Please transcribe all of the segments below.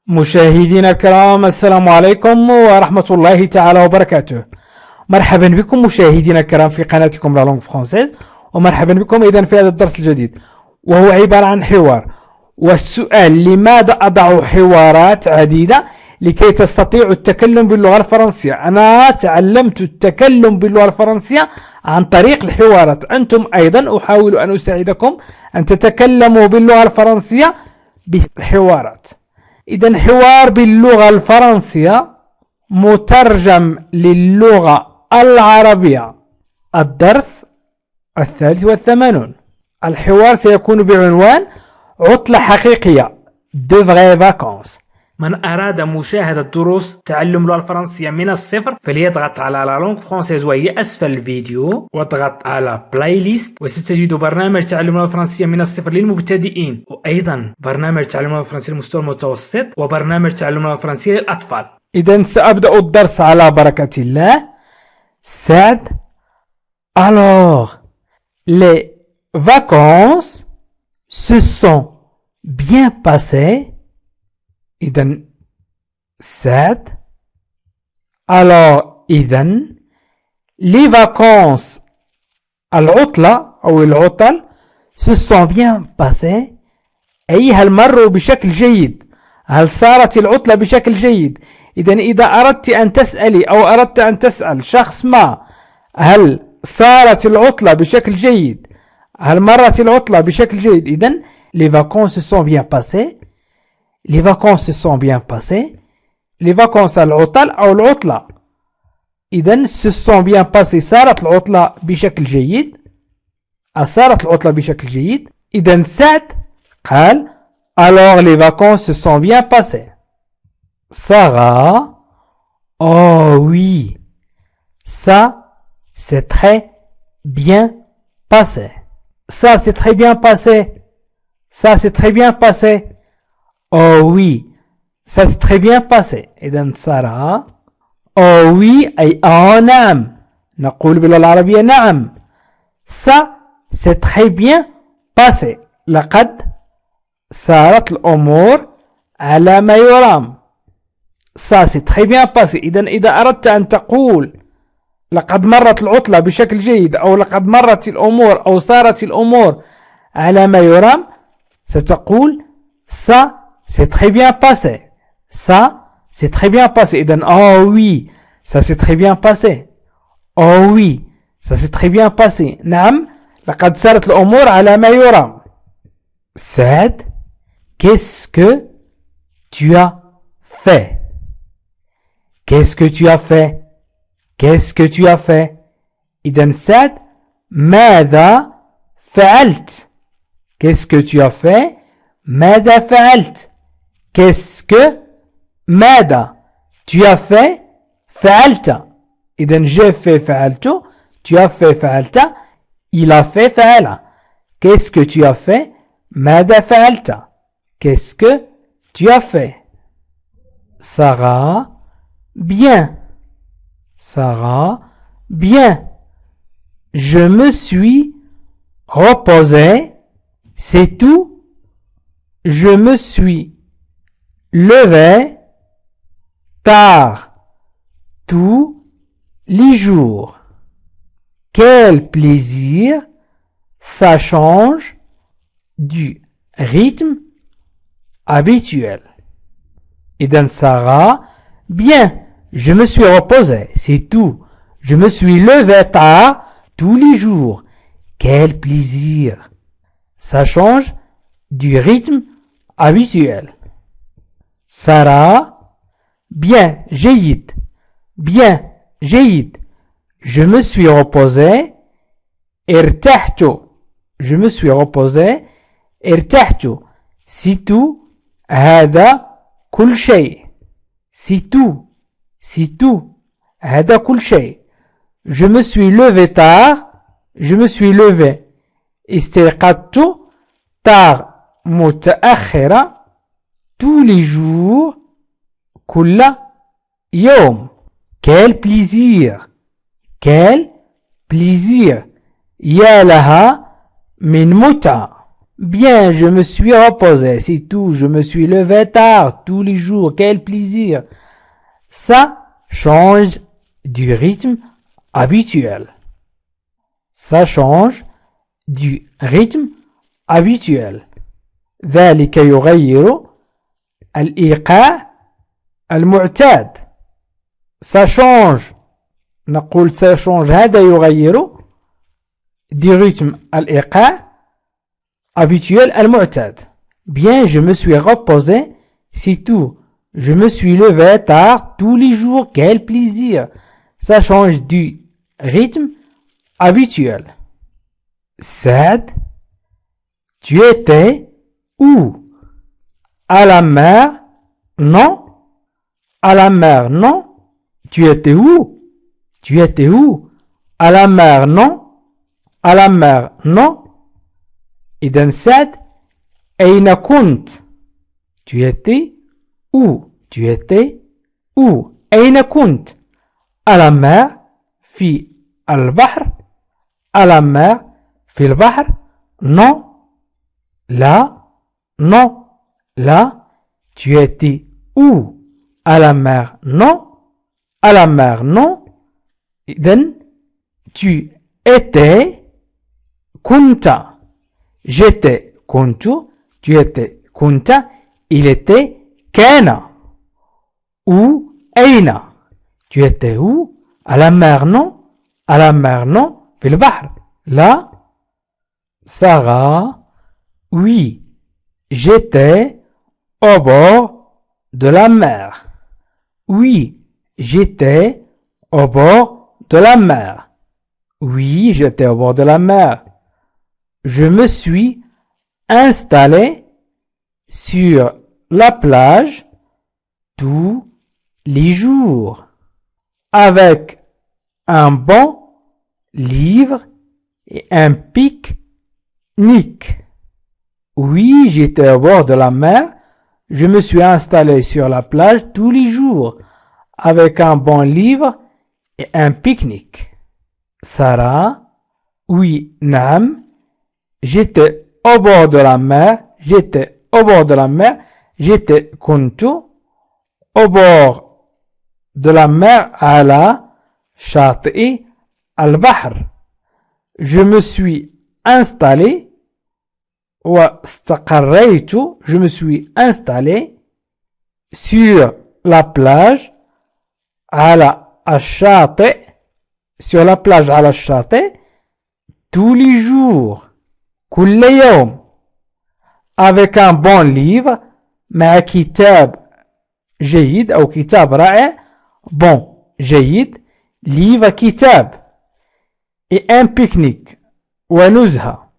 مشاهدينا الكرام، السلام عليكم ورحمة الله تعالى وبركاته. مرحبا بكم مشاهدينا الكرام في قناتكم لا لونغ فرونسيز، ومرحبا بكم إذن في هذا الدرس الجديد، وهو عبارة عن حوار. والسؤال: لماذا أضع حوارات عديدة لكي تستطيعوا التكلم باللغة الفرنسية؟ أنا تعلمت التكلم باللغة الفرنسية عن طريق الحوارات. أنتم أيضا أحاول أن أساعدكم أن تتكلموا باللغة الفرنسية بالحوارات. إذن حوار باللغة الفرنسية مترجم للغة العربية. الدرس 83. الحوار سيكون بعنوان عطلة حقيقية de vraies vacances. من أراد مشاهدة دروس تعلم اللغة الفرنسية من الصفر فليضغط على لا لونغ فرونسيز وهي أسفل الفيديو، واضغط على بلاي ليست، وستجد برنامج تعلم اللغة الفرنسية من الصفر للمبتدئين، وأيضا برنامج تعلم اللغة الفرنسية للمستوى المتوسط، وبرنامج تعلم اللغة الفرنسية للأطفال. إذن سأبدأ الدرس على بركة الله. سعد. Alors, les vacances se sont bien passées. إذن سعد. Alors إذن les vacances العطلة أو العطل se sont bien passées، أي هل مروا بشكل جيد، هل صارت العطلة بشكل جيد. إذن إذا أردت أن تسألي أو أردت أن تسأل شخص ما هل صارت العطلة بشكل جيد، هل مرت العطلة بشكل جيد، إذن les vacances se sont bien passées. Les vacances se sont bien passées. Les vacances العطل أو العطلة. إذن se sont bien passées صارت العطلة بشكل جيد. صارت العطلة بشكل جيد. إذن سعد قال alors les vacances se sont bien passées. Sarah: oh oui, ça c'est très bien passé. Ça c'est très bien passé. Ça c'est très bien passé. Oh oui, ça s'est très bien passé. إذن سارة oh oui أي نعم، نقول باللغة العربية نعم. ça c'est très bien passé، لقد سارت الأمور على ما يرام. ça c'est très bien passé. إذا أردت أن تقول لقد مرت العطلة بشكل جيد، أو لقد مرت الأمور أو صارت الأمور على ما يرام، ستقول ça c'est très bien passé. Ça, c'est très bien passé. إذن oh oui, ça c'est très bien passé. Oh oui, ça c'est très bien passé. نعم، لقد سارت الأمور على ما يرام. سعد: qu'est-ce que tu as fait? Qu'est-ce que tu as fait? Qu'est-ce que tu as fait? إذن سعد: ماذا فعلت؟ Qu'est-ce que tu as fait? ماذا فعلت؟ Qu'est-ce que ماذا tu as fait فعلت. إذن j'ai fait فعلت، tu as fait فعلت، il a fait فعل. Qu'est-ce que tu as fait؟ ماذا فعلت. Qu'est-ce que tu as fait. Sarah: bien. Sarah: bien. Je me suis reposé, c'est tout. Je me suis levé tard tous les jours. Quel plaisir, ça change du rythme habituel. إذن Sarah: bien, je me suis reposé, c'est tout. Je me suis levé tard tous les jours. Quel plaisir, ça change du rythme habituel. Sarah: bien, جيد. Bien, جيد. Je me suis reposé. ارتحت. Je me suis reposé. ارتحت. C'est tout. هذا كل شيء. C'est tout. C'est tout. هذا كل شيء. Je me suis levé tard. Je me suis levé. استيقظت tard متأخرة tous les jours كل يوم. Quel plaisir. Quel plaisir. يا لها من متعة. Bien, je me suis reposé, c'est tout. Je me suis levé tard tous les jours. Quel plaisir. Ça change du rythme habituel. Ça change du rythme habituel. ذلك يغير الإيقاع المعتاد. Ça change. نقول ça change. هذا يغير du rythme الإيقاع habituel المعتاد. Bien, je me suis reposé, c'est tout. Je me suis levé tard tous les jours. Quel plaisir. Ça change du rythme habituel. Saad, tu étais où? À la mer? Non. À la mer? Non. Tu étais où? Tu étais où? À la mer? Non. À la mer? Non. إذن سعد أين كنت؟ Tu étais où? Tu étais où? أين كنت؟ À la mer في البحر. À la mer في البحر. Non. Là. Non. Là. Tu étais où? À la mer? Non. À la mer? Non. إذن tu étais كنت. J'étais كنت. Tu étais كنت. Il était كان. Où? أين? Tu étais où? À la mer? Non. À la mer? Non. في البحر. Là. Sarah. Oui. J'étais au bord de la mer. Oui. J'étais au bord de la mer. Oui. J'étais au bord de la mer. Je me suis installé sur la plage tous les jours avec un bon livre et un pique-nique. Oui, j'étais au bord de la mer. Je me suis installé sur la plage tous les jours avec un bon livre et un pique-nique. Sarah, oui, Nam. J'étais au bord de la mer. J'étais au bord de la mer. J'étais كنت au bord de la mer على شاطئ البحر. Je me suis installé واستقريت. Je me suis installé sur la plage على الشاطئ. Sur la plage على الشاطئ tous les jours. كل يوم. Avec un bon livre. مع كتاب جيد أو كتاب رائع. Bon, جيد. Livre, كتاب. Et un pique-nique. ونزهة.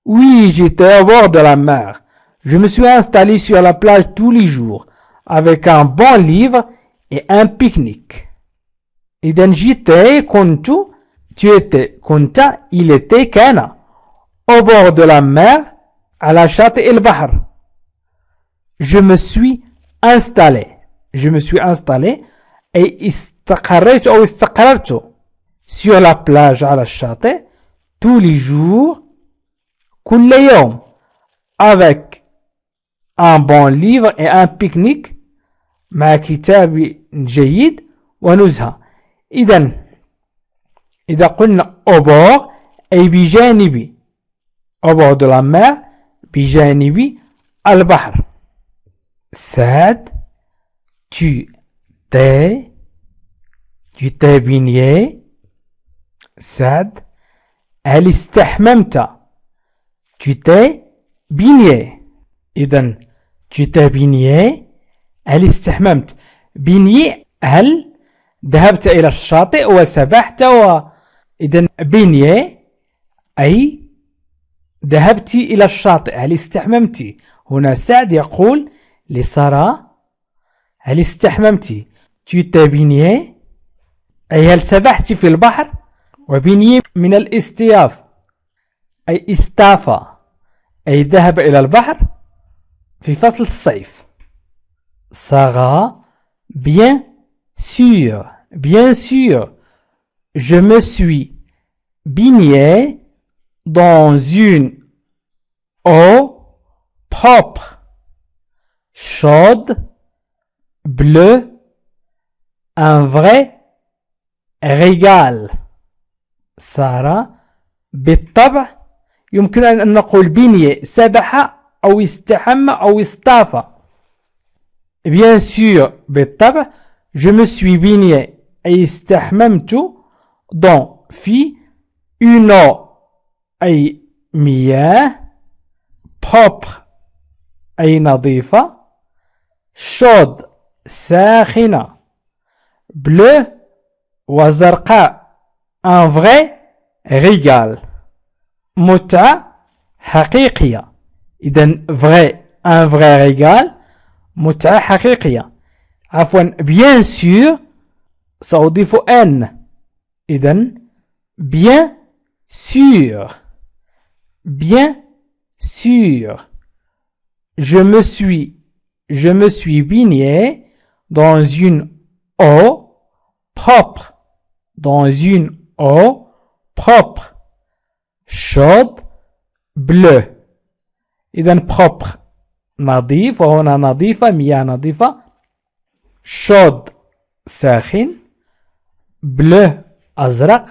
Oui, j'étais au bord de la mer. Je me suis installé sur la plage tous les jours. Avec un bon livre et un pique-nique. إذن j'étais كنت. Tu étais كنت. Il était كان. Au bord de la mer. على شاطئ البحر. Je me suis installé. Je me suis installé. Et استقريت أو استقررت. Sur la plage على الشاطئ. Tous les jours. كل يوم. Avec un bon livre et un pique-nique. مع كتاب جيد ونزهة. إذا قلنا au bord أي بجانب. Au bord de la mer. بجانب البحر. Saad, tu t'es baigné. Saad, هل استحممت? Tu t'es baigné. إذن tu t'es baigné. هل استحممت؟ baigné هل ذهبت إلى الشاطئ وسبحت إذن baigné أي ذهبت إلى الشاطئ. هل استحممت؟ هنا سعد يقول لسارة هل استحممت؟ tu t'es baigné أي هل سبحت في البحر. وبيني من الاستياف أي استافى أي ذهب إلى البحر في فصل الصيف. Sarah, bien sûr, bien sûr, je me suis baigné dans une eau propre, chaude, bleue, un vrai régal. سارة بالطبع يمكن أن نقول بني سبح أو استحمى أو اصطاف. Bien sûr بالطبع je me suis baigné أي استحممت dans في une eau أي مياه propre أي نظيفة chaude ساخنة bleu وزرقاء un vrai régal متعة حقيقية. إذن vrai un vrai régal متعة حقيقية. عفوا bien sûr سأضيف n. إذن bien sûr bien sûr je me suis baigné dans une eau propre, dans une eau propre, chaude, bleue. إذن propre نظيف وهنا نظيفة مياه نظيفة chaude ساخن bleu أزرق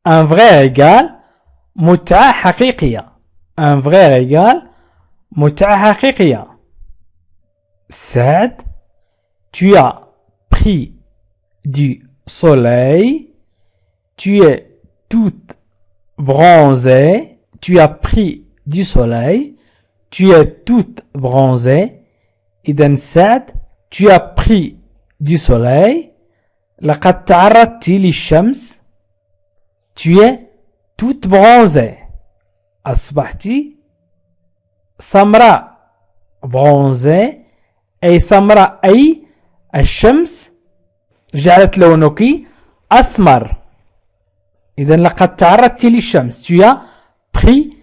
un vrai régal متعة حقيقية un vrai régal متعة حقيقية. Saad, tu as pris du soleil, tu es toute bronzée, tu as pris du soleil, tu es toute bronzée. إذن سعد tu as pris du soleil لقد تعرضت للشمس tu es toute bronzée أصبحت سمراء bronzée أي سمراء أي الشمس جعلت لونك أسمر. إذن لقد تعرضت للشمس tu as pris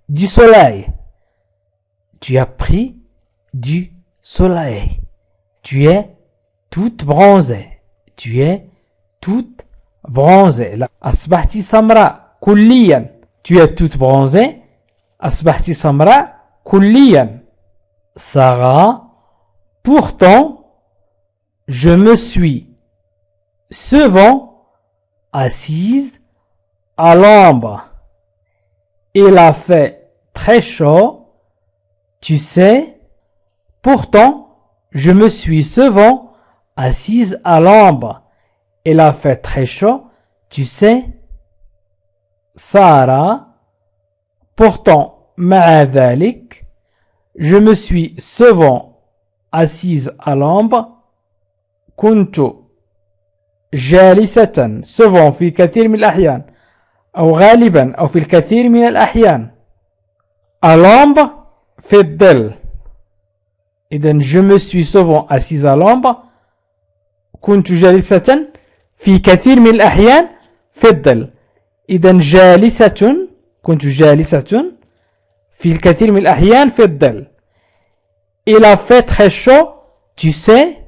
du soleil tu as pris du soleil tu es toute bronzée tu es toute bronzée. أصبحت سمراء كليا tu es toute bronzée أصبحت سمراء كليا. Sarah, pourtant je me suis souvent assise à l'ombre. Il a fait très chaud, tu sais. Pourtant, je me suis souvent assise à l'ombre. Il a fait très chaud, tu sais. Sarah, pourtant, مع ذلك, je me suis souvent assise à l'ombre. كنت جالسة souvent في كثير من الأحيان أو غالبا أو في الكثير من الأحيان à l'ombre في الظل. إذن je me suis souvent assise à l'ombre كنت جالسة في كثير من الأحيان في الظل. إذن جالسة كنت جالسة في الكثير من الأحيان في الظل. Il a fait très chaud, tu sais.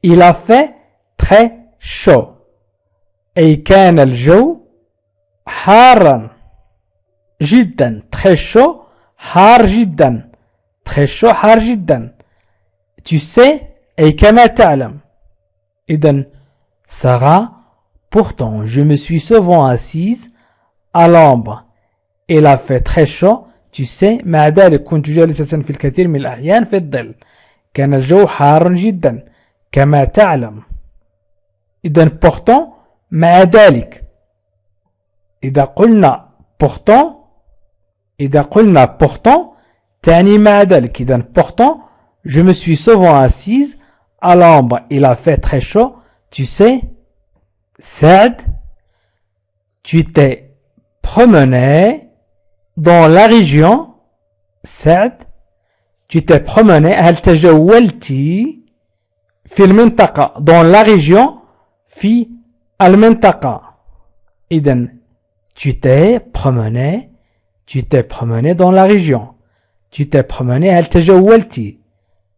Il a fait très chaud. أي كان الجو حارا جدا. très chaud حار جدا. très chaud حار جدا. tu sais أي كما تعلم. إذن Sarah, pourtant je me suis souvent assise à l'ombre. Il a fait très chaud, tu sais. مع ذلك كنت جالسة في الكثير من الأحيان في الظل. كان الجو حارا جدا كما تعلم. إذن pourtant مع ذلك. إذا قلنا pourtant تعني مع ذلك. إذن pourtant je me suis souvent assise à l'ombre. Il a fait très chaud, tu sais. Saad, tu t'es promené dans la région. Saad, tu t'es promené. هل تجولتي في المنطقة dans la région في المنطقة. إذن tu t'es promené dans la région. tu t'es promené هل تجولتي.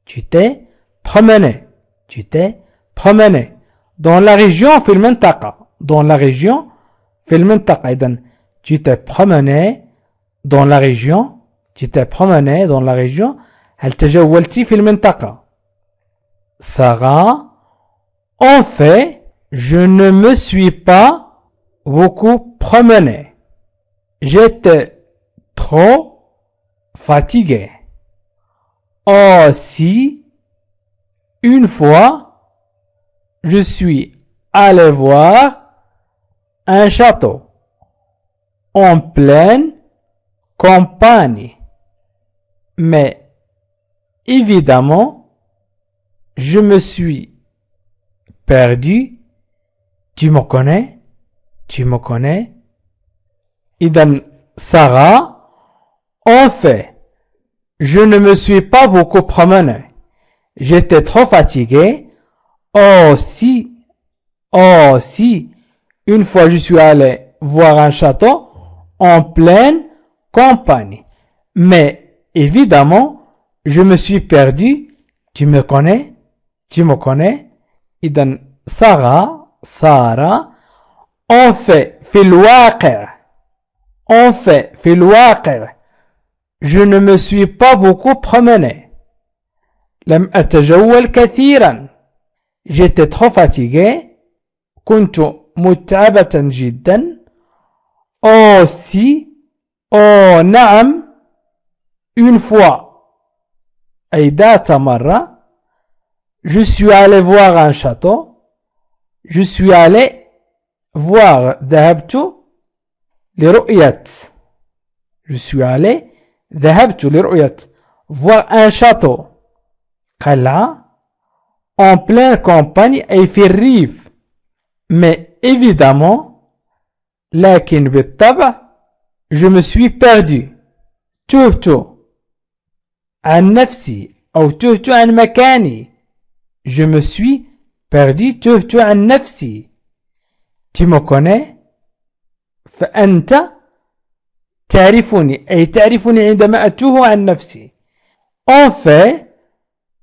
tu t'es promené dans la région في المنطقة. dans la région في المنطقة. إذن tu t'es promené dans la région. Tu t'es promené dans la région. هل تجولتي في المنطقة. Sarah, en fait, je ne me suis pas beaucoup promené. J'étais trop fatigué. Oh, si, une fois, je suis allé voir un château en pleine campagne. Mais, évidemment, je me suis perdu. Tu me connais? Tu me connais? إذن Sarah, en fait, je ne me suis pas beaucoup promené. J'étais trop fatigué. Oh si, une fois je suis allé voir un château en pleine campagne. Mais évidemment, je me suis perdu. Tu me connais? Tu me connais? إذن Sarah, en fait, في الواقع. En fait, في الواقع, je ne me suis pas beaucoup promené. لم أتجول كثيرا. J'étais trop fatigué. كنت متعبة جدا. Oh si, oh نعم, une fois, أي ذات مرة, je suis allé voir un château. Je suis allé voir, ذهبت لرؤية. Je suis allé, ذهبت لرؤية, voir un château. قلعة, en pleine campagne أي في الريف. Mais évidemment, لكن بالطبع, je me suis perdu. تهت عن نفسي أو تهت عن مكاني. Je me suis perdu. تهت عن نفسي. Tu me connais? فأنت تعرفني أي تعرفني عندما أتوه عن نفسي. En fait,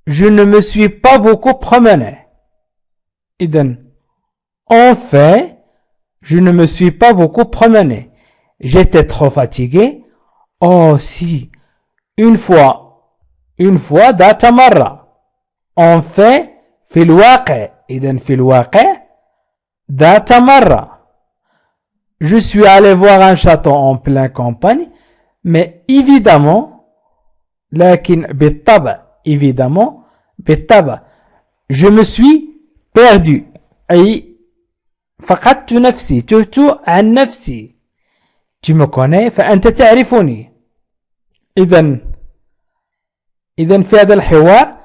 je ne me suis pas beaucoup promené. إذن en fait, je ne me suis pas beaucoup promené. J'étais trop fatigué. Oh si, une fois ذات مرة. En fait, في الواقع. إذن في الواقع ذات مرة. Je suis allé voir un château en pleine campagne, mais évidemment, لكن بالطبع, évidemment, بالطبع, je me suis perdu. أي فقدت نفسي, تهت عن نفسي. Tu me connais, فأنت تعرفني. إذن في هذا الحوار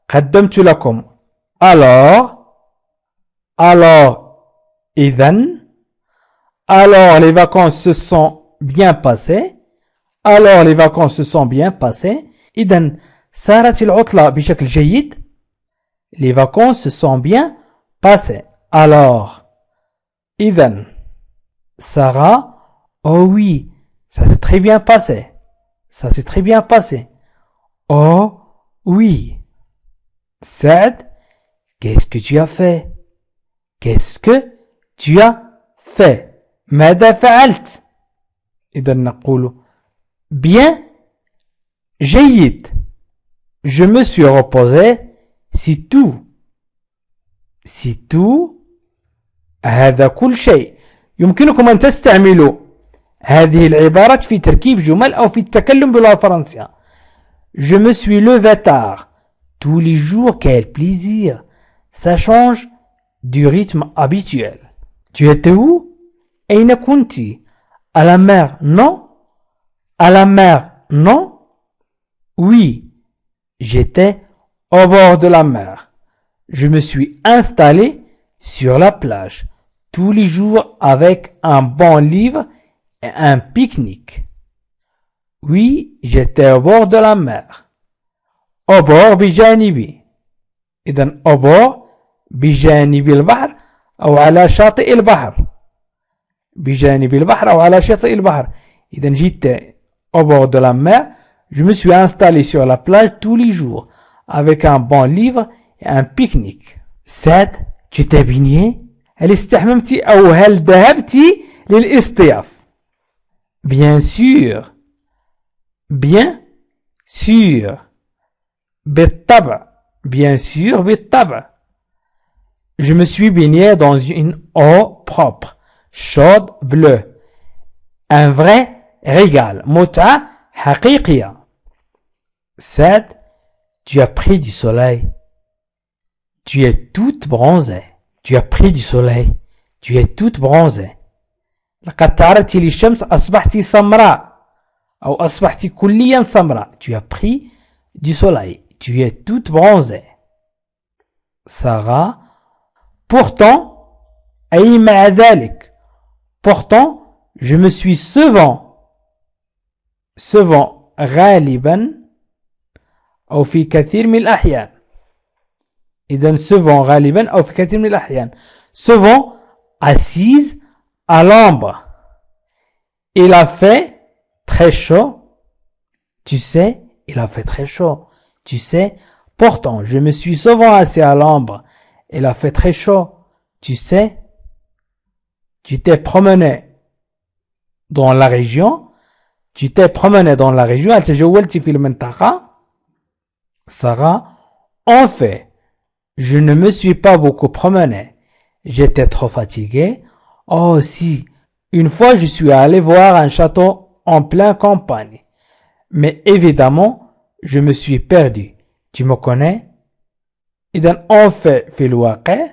قدمت لكم alors, إذن. Alors les vacances se sont bien passées. إذن صارت العطلة بشكل جيد. Les vacances se sont bien passées. Alors, إذن Sarah, oh oui, ça s'est très bien passé. Oh oui. Saad, qu'est-ce que tu as fait? ماذا فعلت؟ إذا نقول bien, جيد. Je me suis reposé, c'est tout. هذا كل شيء. يمكنكم أن تستعملوا هذه العبارات في تركيب جمل أو في التكلم باللغة الفرنسية. Je me suis levé tard. Tous les jours, quel plaisir. Ça change du rythme habituel. Tu étais où? أين كنت؟ À la mer, non? Oui, j'étais au bord de la mer. Je me suis installé sur la plage tous les jours avec un bon livre et un pique-nique. Oui, j'étais au bord de la mer. Au bord بجانبي. إذن au bord بجانب البحر أو على شاطئ البحر. بجانب البحر أو على شاطئ البحر. إذن j'étais au bord de la mer. Je me suis installé sur la plage tous les jours avec un bon livre et un pique-nique. Saad, tu t'es baigné? هل استحممتي أو هل ذهبتي للاصطياف? Bien sûr. bien sûr. بالطبع. Bien sûr, بالطبع. Je me suis baigné dans une eau propre, chaude, bleue. Un vrai régal. متعة حقيقية. 7. Tu as pris du soleil. Tu es toute bronzée. Tu as pris du soleil. Tu es toute bronzée. لقد تعرضت للشمس أصبحت سمراء أو أصبحت كليا سمراء. Tu as pris du soleil. Tu es toute bronzée. Sarah. Pourtant, أي مع ذلك. Pourtant, je me suis souvent غالبا أو في كثير من الأحيان. إذن souvent غالبا أو في كثير من الأحيان. Souvent assise à l'ombre. Il a fait très chaud. Tu sais, il a fait très chaud. Tu sais, pourtant, je me suis souvent assis à l'ombre. Il a fait très chaud. Tu sais, tu t'es promené dans la région. Tu t'es promené dans la région. هل تجولت في المنطقة. Sarah. En fait, je ne me suis pas beaucoup promené. J'étais trop fatigué. Oh si, une fois je suis allé voir un château en pleine campagne. Mais évidemment, je me suis perdu. Tu me connais? إذن en fait في الواقع.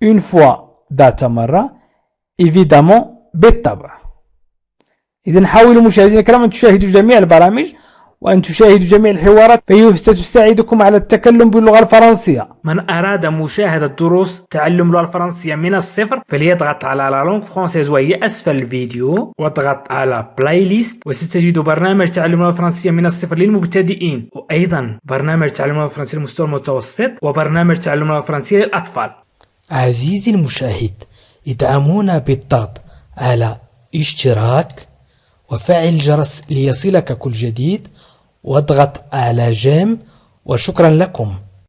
Une fois ذات مرة. Évidemment بالطبع. إذن حاولوا مشاهدينا الكرام أن تشاهدوا جميع البرامج وأن تشاهدوا جميع الحوارات فهي ستساعدكم على التكلم باللغة الفرنسية. من أراد مشاهدة دروس تعلم اللغة الفرنسية من الصفر فليضغط على لا لونغ فرونسيز وهي أسفل الفيديو واضغط على بلاي ليست وستجد برنامج تعلم اللغة الفرنسية من الصفر للمبتدئين وأيضا برنامج تعلم اللغة الفرنسية للمستوى المتوسط وبرنامج تعلم اللغة الفرنسية للأطفال. عزيزي المشاهد ادعمونا بالضغط على اشتراك وفعل الجرس ليصلك كل جديد واضغط على جيم وشكرا لكم.